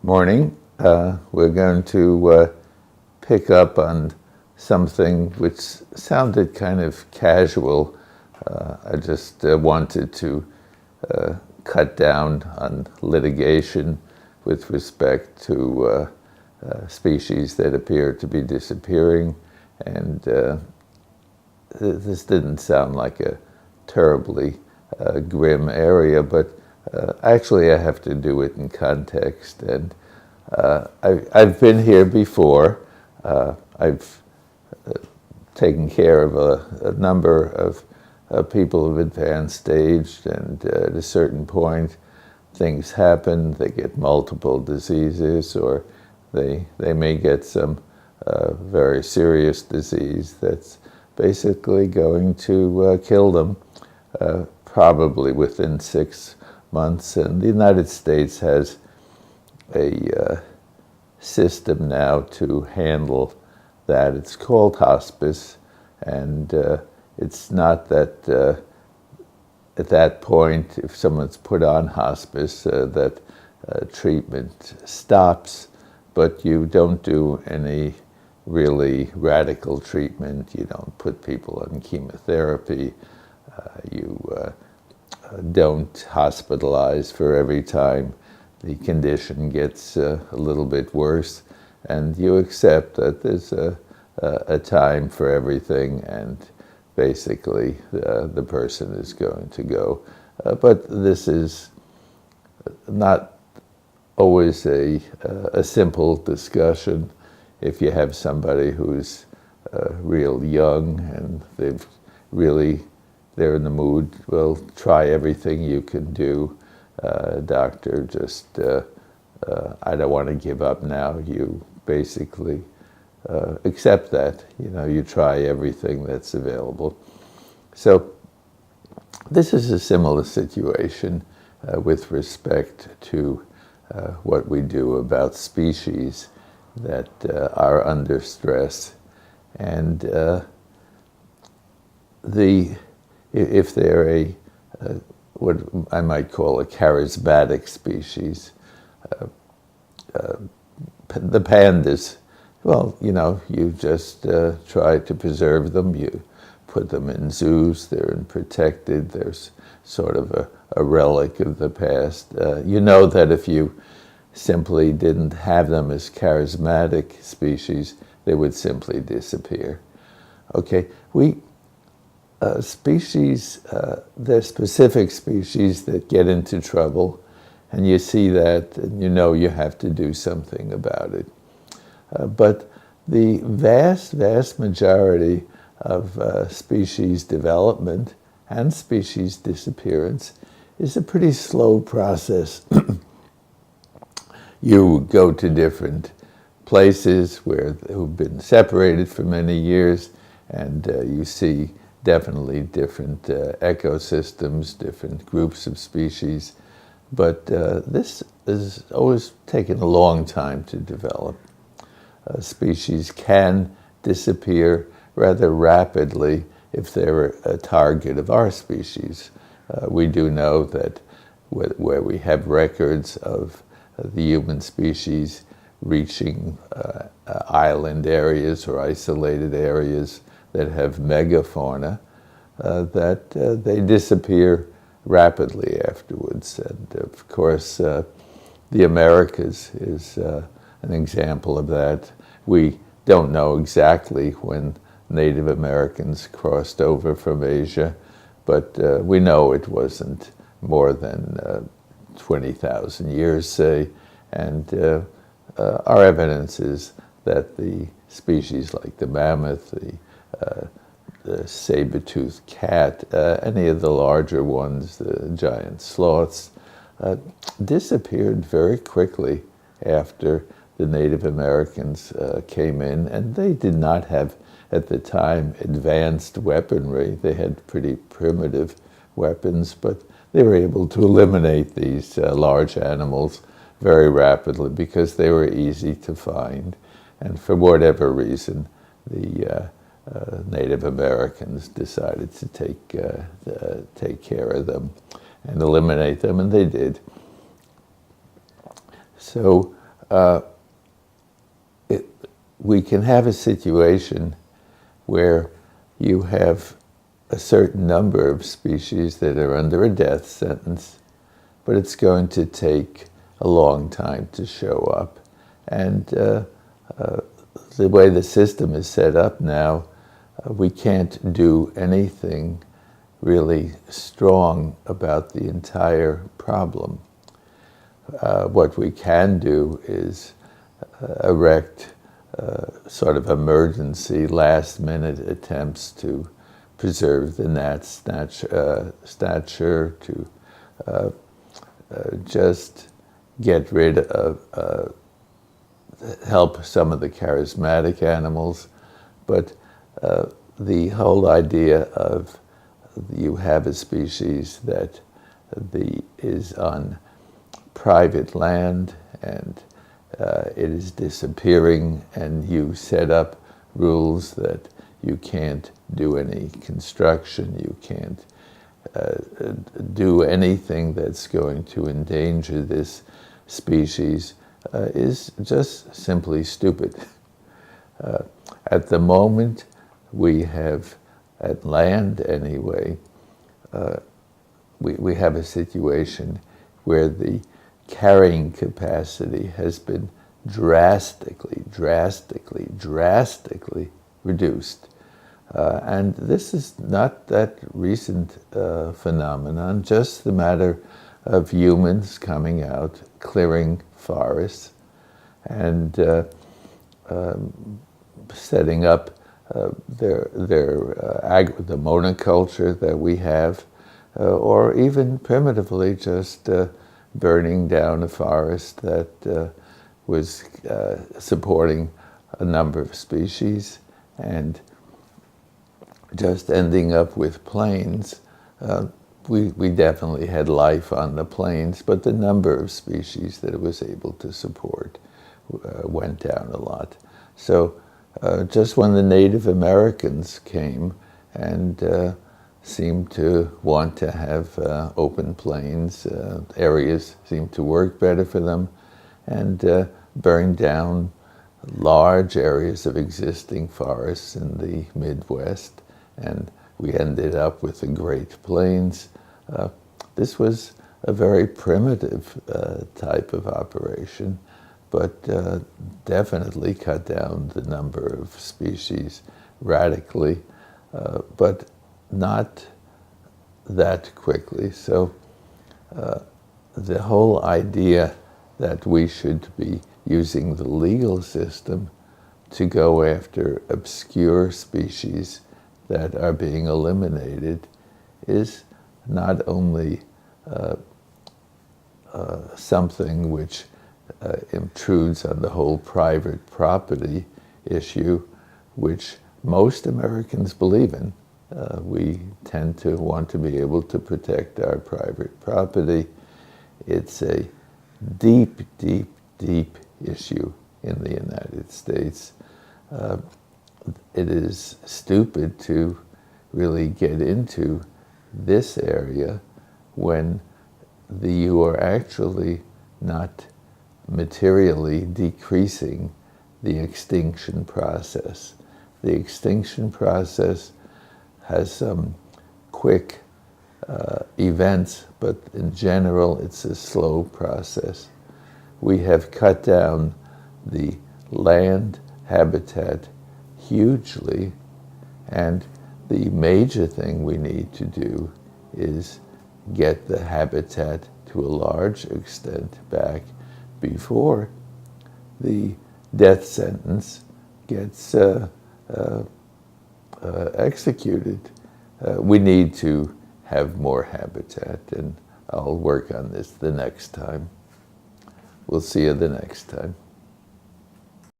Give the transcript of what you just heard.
Morning. We're going to pick up on something which sounded kind of casual. I just wanted to cut down on litigation with respect to species that appear to be disappearing, and this didn't sound like a terribly grim area, but actually I have to do it in context. And I've been here before. I've taken care of a number of people of advanced age, and at a certain point things happen. They get multiple diseases, or they may get some very serious disease that's basically going to kill them, probably within 6 months. And the United States has a system now to handle that. It's called hospice, and it's not that at that point, if someone's put on hospice, that treatment stops, but you don't do any really radical treatment. You don't put people on chemotherapy. You don't hospitalize for every time the condition gets a little bit worse, and you accept that there's a time for everything, and basically the person is going to go. But this is not always a simple discussion. If you have somebody who's real young and they're in the mood, well, try everything you can do. Doctor, just I don't want to give up now. You basically accept that. You try everything that's available. So this is a similar situation with respect to what we do about species that are under stress, and if they're a what I might call a charismatic species, the pandas, well, you just try to preserve them. You put them in zoos. They're protected. There's sort of a relic of the past. You know that if you simply didn't have them as charismatic species, they would simply disappear. Okay, species, there's specific species that get into trouble, and you see that, and you have to do something about it. But the vast majority of species development and species disappearance is a pretty slow process. You go to different places who've been separated for many years, and you see definitely different ecosystems, different groups of species. But this has always taken a long time to develop. Species can disappear rather rapidly if they're a target of our species. We do know that where we have records of the human species reaching island areas or isolated areas that have megafauna, that they disappear rapidly afterwards. And of course, the Americas is an example of that. We don't know exactly when Native Americans crossed over from Asia, but we know it wasn't more than 20,000 years, say, and our evidence is that the species like the mammoth, the saber-toothed cat, any of the larger ones, the giant sloths, disappeared very quickly after the Native Americans came in, and they did not have, at the time, advanced weaponry. They had pretty primitive weapons, but they were able to eliminate these large animals very rapidly because they were easy to find. And for whatever reason, the Native Americans decided to take care of them and eliminate them, and they did. So we can have a situation where you have a certain number of species that are under a death sentence, but it's going to take a long time to show up. And the way the system is set up now, we can't do anything really strong about the entire problem. What we can do is erect sort of emergency, last-minute attempts to preserve the gnat's stature, to just get rid of, help some of the charismatic animals. But the whole idea of you have a species that is on private land and it is disappearing, and you set up rules that you can't do any construction, you can't do anything that's going to endanger this species, is just simply stupid. At the moment, we have, at land anyway, we have a situation where the carrying capacity has been drastically reduced. And this is not that recent phenomenon, just the matter of humans coming out, clearing forests, and setting up the monoculture that we have, or even primitively just burning down a forest that was supporting a number of species, and just ending up with plains. We definitely had life on the plains, but the number of species that it was able to support went down a lot. So just when the Native Americans came and seemed to want to have open plains, areas seemed to work better for them, and burned down large areas of existing forests in the Midwest, and we ended up with the Great Plains. This was a very primitive type of operation, but definitely cut down the number of species radically, but not that quickly. So the whole idea that we should be using the legal system to go after obscure species that are being eliminated is not only something which intrudes on the whole private property issue, which most Americans believe in. We tend to want to be able to protect our private property. It's a deep issue in the United States. It is stupid to really get into this area when you are actually not materially decreasing the extinction process. The extinction process has some quick events, but in general it's a slow process. We have cut down the land habitat hugely, and the major thing we need to do is get the habitat to a large extent back before the death sentence gets executed. We need to have more habitat, and I'll work on this the next time. We'll see you the next time.